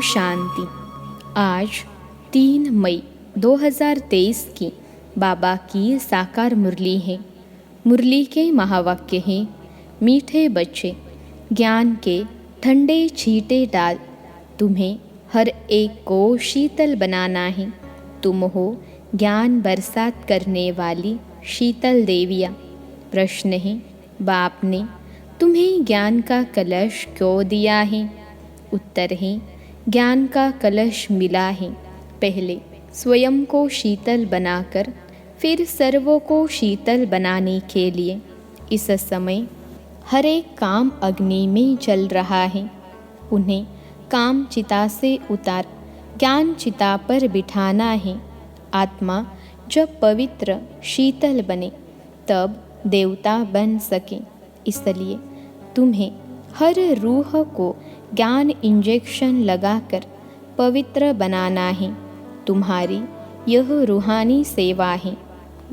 शांति। आज 3 मई 2023 की बाबा की साकार मुरली है। मुरली के महावाक्य हैं, मीठे बच्चे ज्ञान के ठंडे छींटे डाल, तुम्हें हर एक को शीतल बनाना है। तुम हो ज्ञान बरसात करने वाली शीतल देवियाँ। प्रश्न है, बाप ने तुम्हें ज्ञान का कलश क्यों दिया है? उत्तर है, ज्ञान का कलश मिला है। पहले स्वयं को शीतल बनाकर फिर सर्वों को शीतल बनाने के लिए। इस समय हर एक काम अग्नि में चल रहा है। उन्हें काम चिता से उतार ज्ञान चिता पर बिठाना है। आत्मा जब पवित्र शीतल बने तब देवता बन सके। इसलिए तुम्हें हर रूह को ज्ञान इंजेक्शन लगाकर पवित्र बनाना है। तुम्हारी यह रूहानी सेवा है।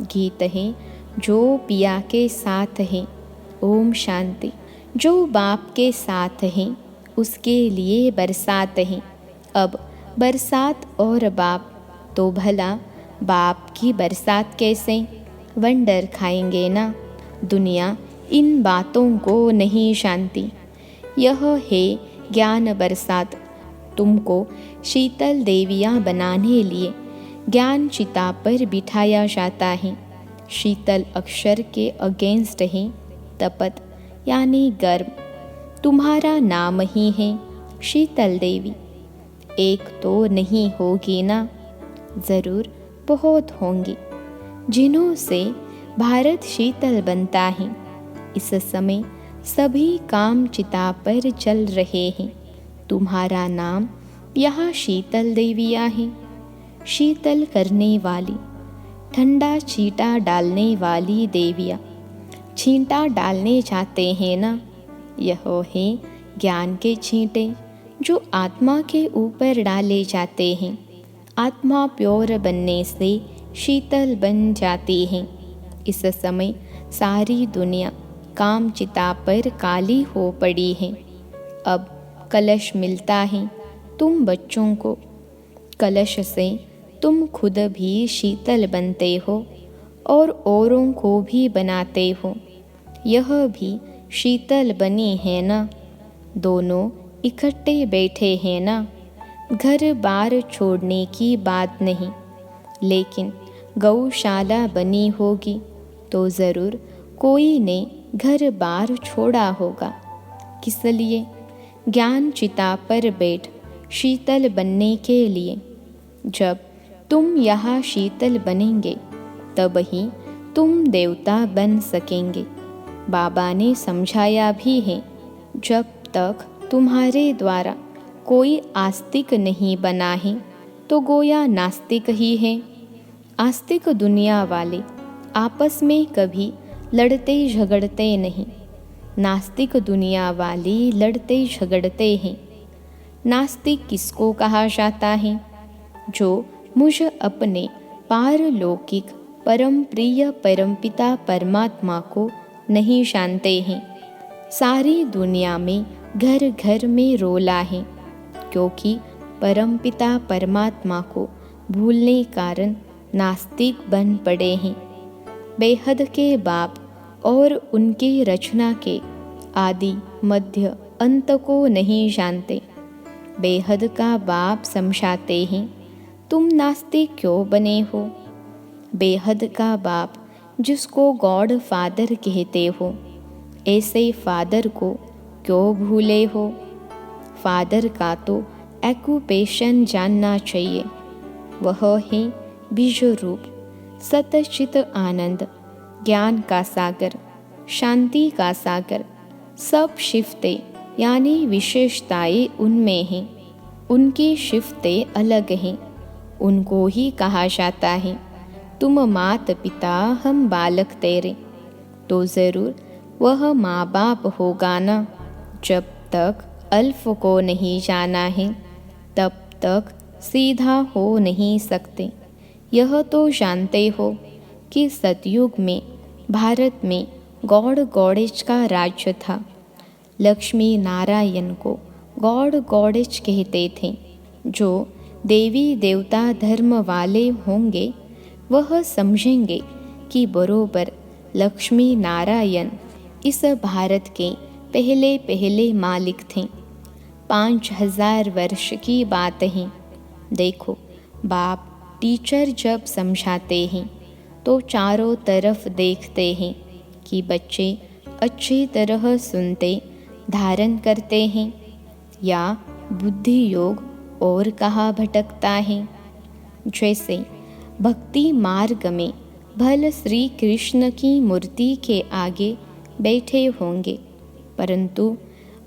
गीत है, जो पिया के साथ है ओम शांति। जो बाप के साथ है उसके लिए बरसात है। अब बरसात और बाप, तो भला बाप की बरसात कैसे? वंडर खाएंगे ना। दुनिया इन बातों को नहीं जानती। यह है ज्ञान बरसात। तुमको शीतल देवियाँ बनाने लिए ज्ञान चिता पर बिठाया जाता है। शीतल अक्षर के अगेंस्ट है तपत यानी गर्म। तुम्हारा नाम ही है शीतल देवी। एक तो नहीं होगी ना, ज़रूर बहुत होंगी जिन्हों से भारत शीतल बनता है। इस समय सभी काम चिता पर चल रहे हैं। तुम्हारा नाम यहाँ शीतल देवियाँ है। शीतल करने वाली, ठंडा छींटा डालने वाली देवियाँ। छींटा डालने जाते हैं ना, यह है ज्ञान के छींटे जो आत्मा के ऊपर डाले जाते हैं। आत्मा प्योर बनने से शीतल बन जाती है। इस समय सारी दुनिया काम चिता पर काली हो पड़ी है। अब कलश मिलता है तुम बच्चों को। कलश से तुम खुद भी शीतल बनते हो और औरों को भी बनाते हो। यह भी शीतल बनी है ना। दोनों इकट्ठे बैठे हैं ना। घर बार छोड़ने की बात नहीं, लेकिन गौशाला बनी होगी तो ज़रूर कोई ने घर बार छोड़ा होगा। किस लिए? ज्ञान चिता पर बैठ शीतल बनने के लिए। जब तुम यहाँ शीतल बनेंगे तब ही तुम देवता बन सकेंगे। बाबा ने समझाया भी है, जब तक तुम्हारे द्वारा कोई आस्तिक नहीं बना है तो गोया नास्तिक ही है। आस्तिक दुनिया वाले आपस में कभी लड़ते झगड़ते नहीं। नास्तिक दुनिया वाले लड़ते झगड़ते हैं। नास्तिक किसको कहा जाता है? जो मुझ अपने पारलौकिक परम प्रिय परमपिता परमात्मा को नहीं जानते हैं। सारी दुनिया में घर घर में रोला है, क्योंकि परमपिता परमात्मा को भूलने कारण नास्तिक बन पड़े हैं। बेहद के बाप और उनकी रचना के आदि मध्य अंत को नहीं जानते। बेहद का बाप समझाते हैं, तुम नास्तिक क्यों बने हो? बेहद का बाप जिसको गॉड फादर कहते हो, ऐसे फादर को क्यों भूले हो? फादर का तो एक्यूपेशन जानना चाहिए। वह है बीज रूप सतचित आनंद, ज्ञान का सागर, शांति का सागर। सब शिफ्तें यानी विशेषताएं उनमें हैं। उनकी शिफ्तें अलग हैं। उनको ही कहा जाता है, तुम मात पिता हम बालक तेरे। तो ज़रूर वह माँ बाप होगा ना। जब तक अल्फ को नहीं जाना है तब तक सीधा हो नहीं सकते। यह तो जानते हो कि सतयुग में भारत में गॉड गॉडेज का राज्य था। लक्ष्मी नारायण को गॉड गॉडेज कहते थे। जो देवी देवता धर्म वाले होंगे वह समझेंगे कि बरोबर लक्ष्मी नारायण इस भारत के पहले पहले मालिक थे। 5000 वर्ष की बात है। देखो, बाप टीचर जब समझाते हैं तो चारों तरफ देखते हैं कि बच्चे अच्छी तरह सुनते धारण करते हैं या बुद्धि योग और कहाँ भटकता है। जैसे भक्ति मार्ग में भल श्री कृष्ण की मूर्ति के आगे बैठे होंगे, परंतु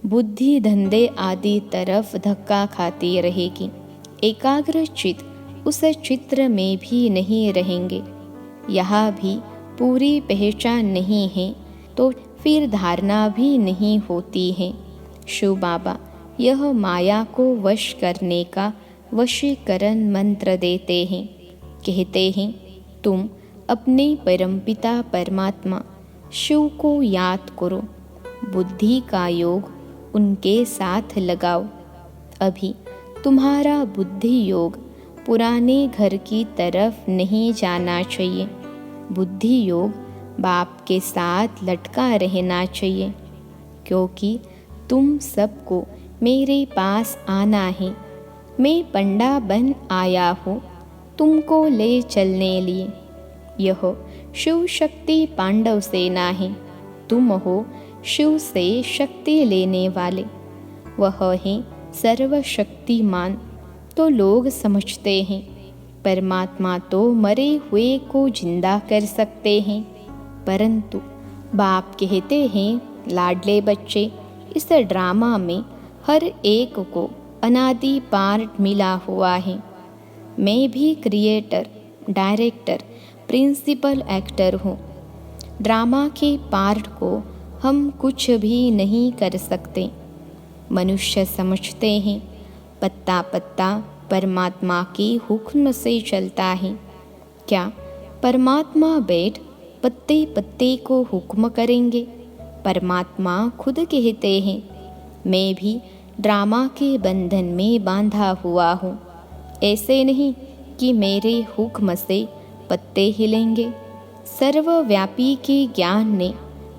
बुद्धि धंधे आदि तरफ धक्का खाती रहेगी। एकाग्र चित्त उस चित्र में भी नहीं रहेंगे। यहाँ भी पूरी पहचान नहीं है तो फिर धारणा भी नहीं होती है। शिव बाबा यह माया को वश करने का वशीकरण मंत्र देते हैं। कहते हैं, तुम अपने परमपिता परमात्मा शिव को याद करो, बुद्धि का योग उनके साथ लगाओ। अभी तुम्हारा बुद्धि योग पुराने घर की तरफ नहीं जाना चाहिए। बुद्धि योग बाप के साथ लटका रहना चाहिए, क्योंकि तुम सबको मेरे पास आना है। मैं पंडा बन आया हूँ तुमको ले चलने लिए। यह शिव शक्ति पांडव सेना है। तुम हो शिव से शक्ति लेने वाले। वह है सर्वशक्तिमान। तो लोग समझते हैं परमात्मा तो मरे हुए को जिंदा कर सकते हैं, परंतु बाप कहते हैं, लाडले बच्चे, इस ड्रामा में हर एक को अनादि पार्ट मिला हुआ है। मैं भी क्रिएटर, डायरेक्टर, प्रिंसिपल एक्टर हूँ। ड्रामा के पार्ट को हम कुछ भी नहीं कर सकते। मनुष्य समझते हैं पत्ता पत्ता परमात्मा के हुक्म से चलता है। क्या परमात्मा बैठ पत्ते पत्ते को हुक्म करेंगे? परमात्मा खुद कहते हैं, मैं भी ड्रामा के बंधन में बांधा हुआ हूँ। ऐसे नहीं कि मेरे हुक्म से पत्ते हिलेंगे। सर्वव्यापी के ज्ञान ने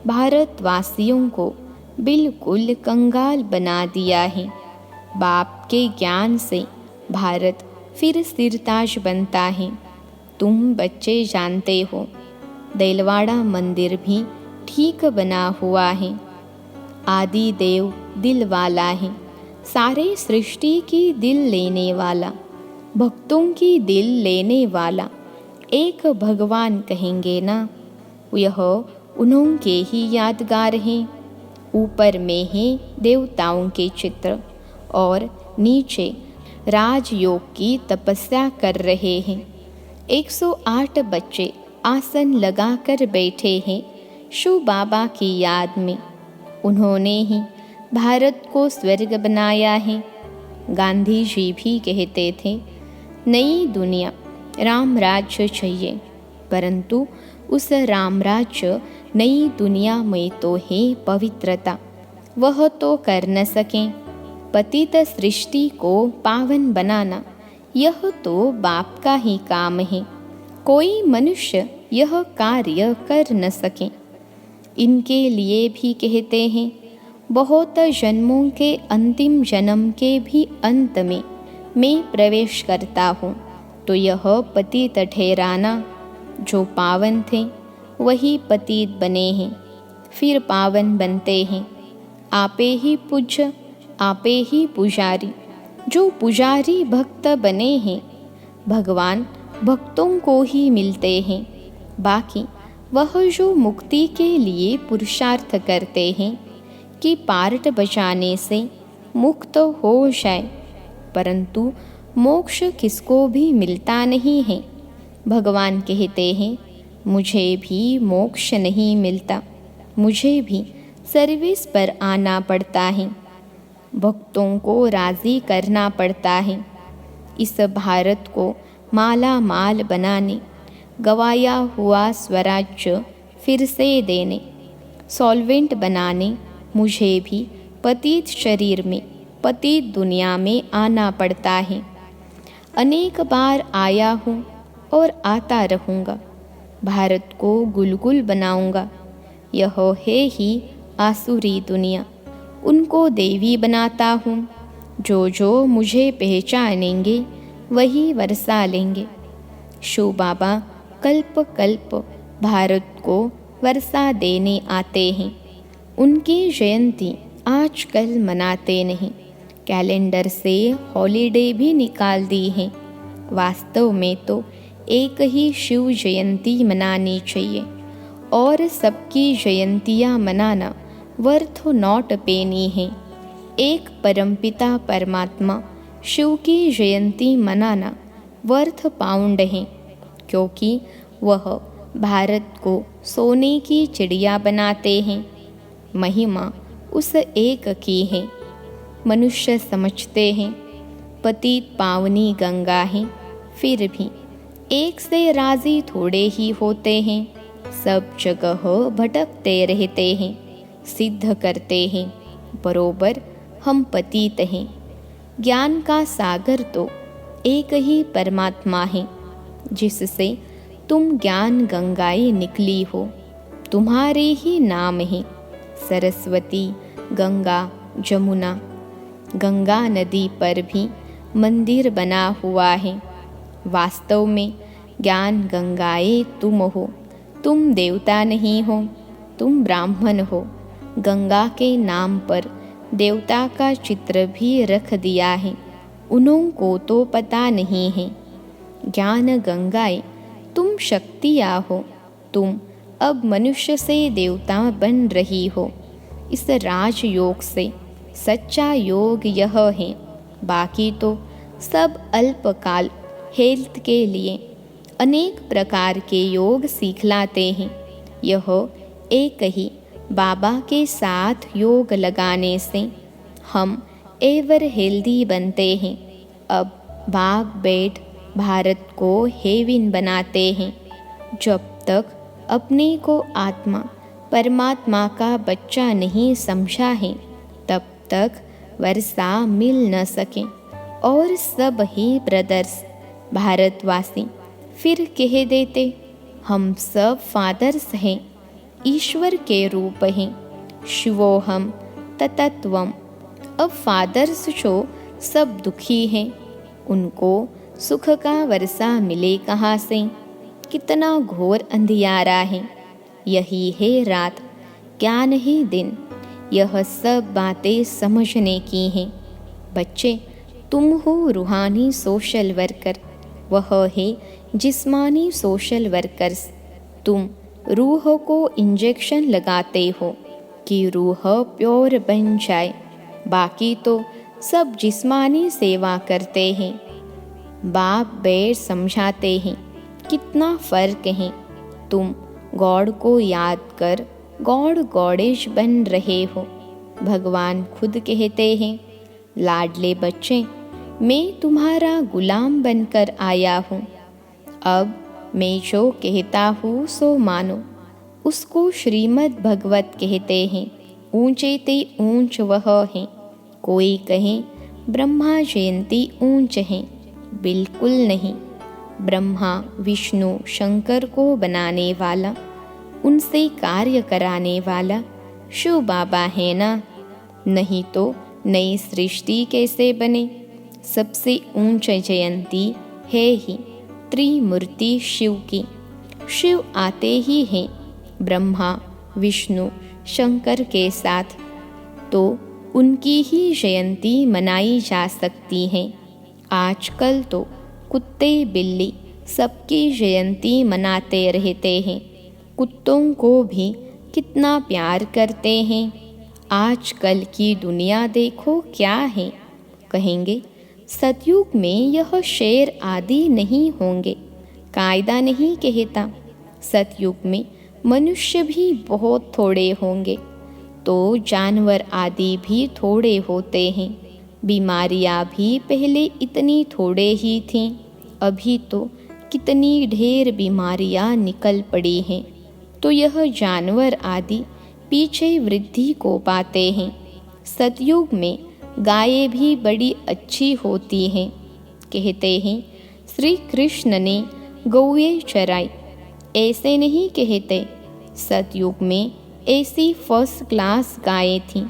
भारतवासियों को बिल्कुल कंगाल बना दिया है। बाप के ज्ञान से भारत फिर सिरताज बनता है। तुम बच्चे जानते हो, देलवाड़ा मंदिर भी ठीक बना हुआ है। आदि देव दिल वाला है, सारे सृष्टि की दिल लेने वाला, भक्तों की दिल लेने वाला एक भगवान कहेंगे ना, यह उन्होंने ही यादगार हैं। ऊपर में है देवताओं के चित्र और नीचे राजयोग की तपस्या कर रहे हैं। 108 बच्चे आसन लगाकर बैठे हैं शिव बाबा की याद में। उन्होंने ही भारत को स्वर्ग बनाया है। गांधी जी भी कहते थे, नई दुनिया राम राज्य चाहिए, परंतु उस राम राज्य नई दुनिया में तो है पवित्रता, वह तो कर न सकें। पतित सृष्टि को पावन बनाना यह तो बाप का ही काम है। कोई मनुष्य यह कार्य कर न सके। इनके लिए भी कहते हैं, बहुत जन्मों के अंतिम जन्म के भी अंत में मैं प्रवेश करता हूँ, तो यह पतित ठहराना। जो पावन थे वही पतित बने हैं, फिर पावन बनते हैं। आपे ही पूज्य, आपे ही पुजारी। जो पुजारी भक्त बने हैं, भगवान भक्तों को ही मिलते हैं। बाकी वह जो मुक्ति के लिए पुरुषार्थ करते हैं कि पार्ट बचाने से मुक्त हो जाए, परंतु मोक्ष किसको भी मिलता नहीं है। भगवान कहते हैं, मुझे भी मोक्ष नहीं मिलता, मुझे भी सर्विस पर आना पड़ता है, भक्तों को राज़ी करना पड़ता है। इस भारत को माला माल बनाने, गवाया हुआ स्वराज्य फिर से देने, सॉल्वेंट बनाने मुझे भी पतित शरीर में पतित दुनिया में आना पड़ता है। अनेक बार आया हूँ और आता रहूँगा। भारत को गुलगुल बनाऊँगा। यह है ही आसुरी दुनिया, उनको देवी बनाता हूँ। जो जो मुझे पहचानेंगे वही वर्षा लेंगे। शिव बाबा कल्प कल्प भारत को वर्षा देने आते हैं। उनकी जयंती आजकल मनाते नहीं, कैलेंडर से हॉलीडे भी निकाल दी है। वास्तव में तो एक ही शिव जयंती मनानी चाहिए और सबकी जयंतियाँ मनाना वर्थ नॉट पेनी है। एक परमपिता परमात्मा शिव की जयंती मनाना वर्थ पाउंड है, क्योंकि वह भारत को सोने की चिड़िया बनाते हैं। महिमा उस एक की है। मनुष्य समझते हैं पतित पावनी गंगा है, फिर भी एक से राजी थोड़े ही होते हैं। सब जगह भटकते रहते हैं, सिद्ध करते हैं बरोबर हम पतित हैं। ज्ञान का सागर तो एक ही परमात्मा है, जिससे तुम ज्ञान गंगाएं निकली हो। तुम्हारे ही नाम है सरस्वती, गंगा, जमुना। गंगा नदी पर भी मंदिर बना हुआ है। वास्तव में ज्ञान गंगाएं तुम हो। तुम देवता नहीं हो, तुम ब्राह्मण हो। गंगा के नाम पर देवता का चित्र भी रख दिया है, उन्हों को तो पता नहीं है। ज्ञान गंगाएं तुम शक्तियाँ हो। तुम अब मनुष्य से देवता बन रही हो। इस राजयोग से सच्चा योग यह है। बाकी तो सब अल्पकाल हेल्थ के लिए अनेक प्रकार के योग सिखलाते हैं। यह एक ही बाबा के साथ योग लगाने से हम एवर हेल्दी बनते हैं। अब भाग बैठ भारत को हेविन बनाते हैं। जब तक अपने को आत्मा परमात्मा का बच्चा नहीं समझा है, तब तक वर्षा मिल न सके। और सब ही ब्रदर्स भारतवासी फिर कह देते हम सब फादर्स हैं, ईश्वर के रूप हैं, शिवोहम ततत्वम। अब फादर्स जो सब दुखी हैं, उनको सुख का वर्षा मिले कहाँ से? कितना घोर अंधियारा है। यही है रात, ज्ञान ही दिन। यह सब बातें समझने की हैं। बच्चे, तुम हो रूहानी सोशल वर्कर, वह है जिस्मानी सोशल वर्कर्स। तुम रूह को इंजेक्शन लगाते हो कि रूह प्योर बन जाए। बाकी तो सब जिस्मानी सेवा करते हैं। बाप बेर समझाते हैं कितना फर्क है। तुम गॉड को याद कर गॉड गॉडेज बन रहे हो। भगवान खुद कहते हैं, लाडले बच्चे, मैं तुम्हारा गुलाम बनकर आया हूँ। अब मैं जो कहता हूँ सो मानो। उसको श्रीमद् भगवत कहते हैं। ऊंचे ते ऊंच वह है। कोई कहे ब्रह्मा जयंती ऊंच है, बिल्कुल नहीं। ब्रह्मा विष्णु शंकर को बनाने वाला, उनसे कार्य कराने वाला शिव बाबा है ना। नहीं तो नई सृष्टि कैसे बने? सबसे ऊंच जयंती है ही त्रिमूर्ति शिव की। शिव आते ही हैं ब्रह्मा विष्णु शंकर के साथ, तो उनकी ही जयंती मनाई जा सकती है। आजकल तो कुत्ते बिल्ली सबकी जयंती मनाते रहते हैं। कुत्तों को भी कितना प्यार करते हैं। आजकल की दुनिया देखो क्या है। कहेंगे सतयुग में यह शेर आदि नहीं होंगे। कायदा नहीं कहता। सतयुग में मनुष्य भी बहुत थोड़े होंगे, तो जानवर आदि भी थोड़े होते हैं। बीमारियां भी पहले इतनी थोड़े ही थीं, अभी तो कितनी ढेर बीमारियां निकल पड़ी हैं। तो यह जानवर आदि पीछे वृद्धि को पाते हैं। सतयुग में गायें भी बड़ी अच्छी होती हैं। कहते हैं श्री कृष्ण ने गौएं चराई, ऐसे नहीं कहते। सतयुग में ऐसी फर्स्ट क्लास गायें थीं।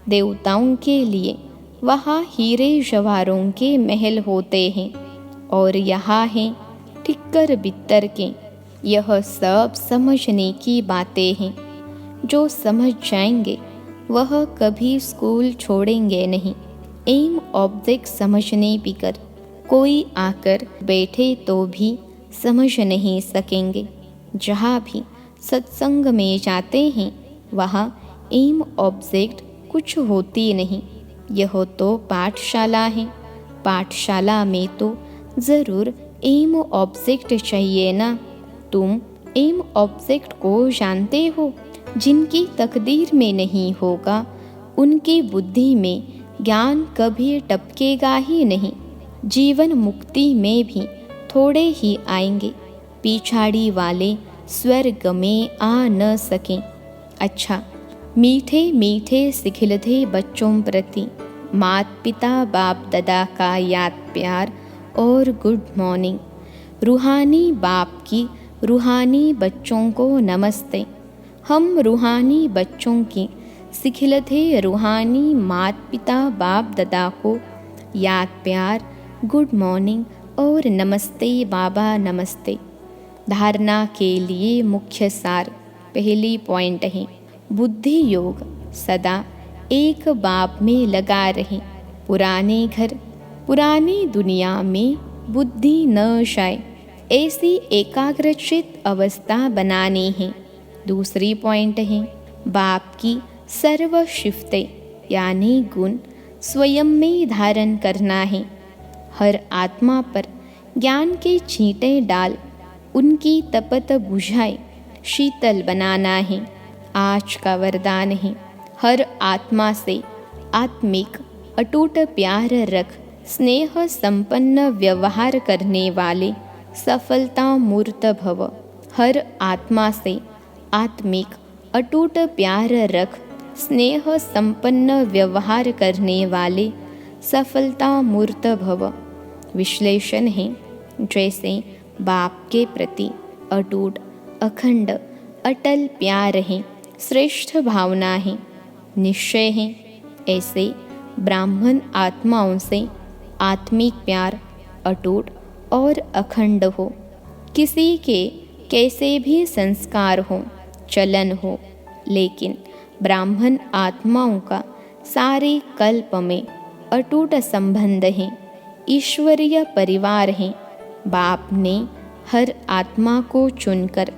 देवताओं के लिए वहाँ हीरे जवाहरों के महल होते हैं और यहाँ हैं ठिक्कर बित्तर के। यह सब समझने की बातें हैं। जो समझ जाएंगे वह कभी स्कूल छोड़ेंगे नहीं। एम ऑब्जेक्ट समझने बिगर कोई आकर बैठे तो भी समझ नहीं सकेंगे। जहाँ भी सत्संग में जाते हैं वहाँ एम ऑब्जेक्ट कुछ होती नहीं। यह तो पाठशाला है। पाठशाला में तो ज़रूर एम ऑब्जेक्ट चाहिए ना। तुम एम ऑब्जेक्ट को जानते हो? जिनकी तकदीर में नहीं होगा उनकी बुद्धि में ज्ञान कभी टपकेगा ही नहीं। जीवन मुक्ति में भी थोड़े ही आएंगे। पिछाड़ी वाले स्वर्ग में आ न सकें। अच्छा, मीठे मीठे सिखिलते बच्चों प्रति माता पिता बाप दादा का याद प्यार और गुड मॉर्निंग। रूहानी बाप की रूहानी बच्चों को नमस्ते। हम रूहानी बच्चों की सिखिलते रूहानी माता पिता बाप दादा को याद प्यार, गुड मॉर्निंग और नमस्ते बाबा नमस्ते। धारणा के लिए मुख्य सार पहली पॉइंट है, बुद्धि योग सदा एक बाप में लगा रहे। पुराने घर पुरानी दुनिया में बुद्धि न जाए, ऐसी एकाग्रचित अवस्था बनानी है। दूसरी पॉइंट है, बाप की सर्व शिफ्तें यानी गुण स्वयं में धारण करना है। हर आत्मा पर ज्ञान के छींटे डाल उनकी तपत बुझाए शीतल बनाना है। आज का वरदान है, हर आत्मा से आत्मिक अटूट प्यार रख। स्नेह संपन्न व्यवहार करने वाले सफलता मूर्त भव। हर आत्मा से आत्मिक अटूट प्यार रख। स्नेह संपन्न व्यवहार करने वाले सफलता मूर्त भव। विश्लेषण है, जैसे बाप के प्रति अटूट अखंड अटल प्यार है, श्रेष्ठ भावना है, निश्चय है, ऐसे ब्राह्मण आत्माओं से आत्मिक प्यार अटूट और अखंड हो। किसी के कैसे भी संस्कार हो, चलन हो, लेकिन ब्राह्मण आत्माओं का सारे कल्प में अटूट संबंध है, ईश्वरीय परिवार है। बाप ने हर आत्मा को चुनकर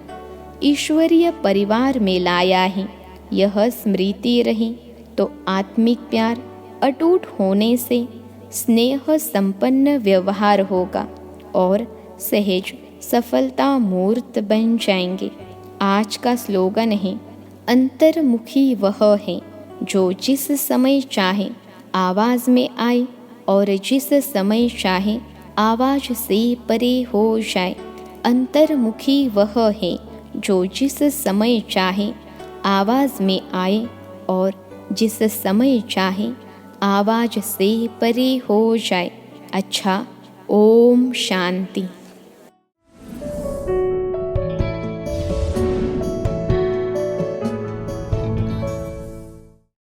ईश्वरीय परिवार में लाया है। यह स्मृति रहे तो आत्मिक प्यार अटूट होने से स्नेह संपन्न व्यवहार होगा और सहज सफलता मूर्त बन जाएंगे। आज का स्लोगन है, अंतर्मुखी वह है जो जिस समय चाहे आवाज़ में आए और जिस समय चाहे आवाज़ से परे हो जाए। अंतर्मुखी वह है जो जिस समय चाहे आवाज़ में आए और जिस समय चाहे आवाज़ से परे हो जाए। अच्छा, ओम शांति।